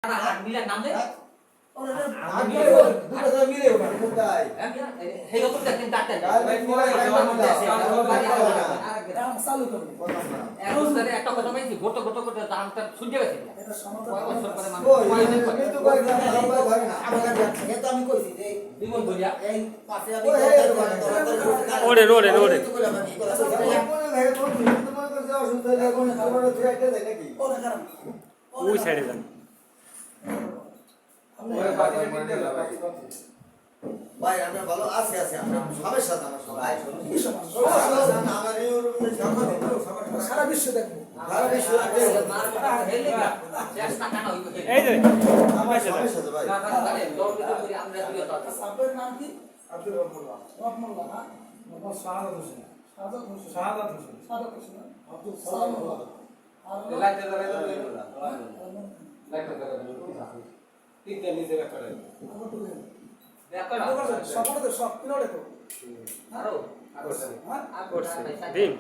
মিলে নাম দে একটা কথা বলছি গোটো গোটো গোটো দামটা শুনতে গেছি আমি কইছি যে বিমল বলিয়া এই পাশে আমি ওরে রোডে রোডে ওই সাইডে যান ভাই আমরা ভালো আছি আমরা সমস্যা না সবাই কি সমস্যা আমার এই সারা বিশ্ব দেখবো সারা বিশ্ব এই যে আমার সমস্যা ভাই আপনার নাম কি আব্দুল রহমান না মোহাম্মদ শাহাদাত হোসেন শাহাদাত হোসেন আব্দুল সালাম সকলে তো সব কিলো রেখো আরো দিন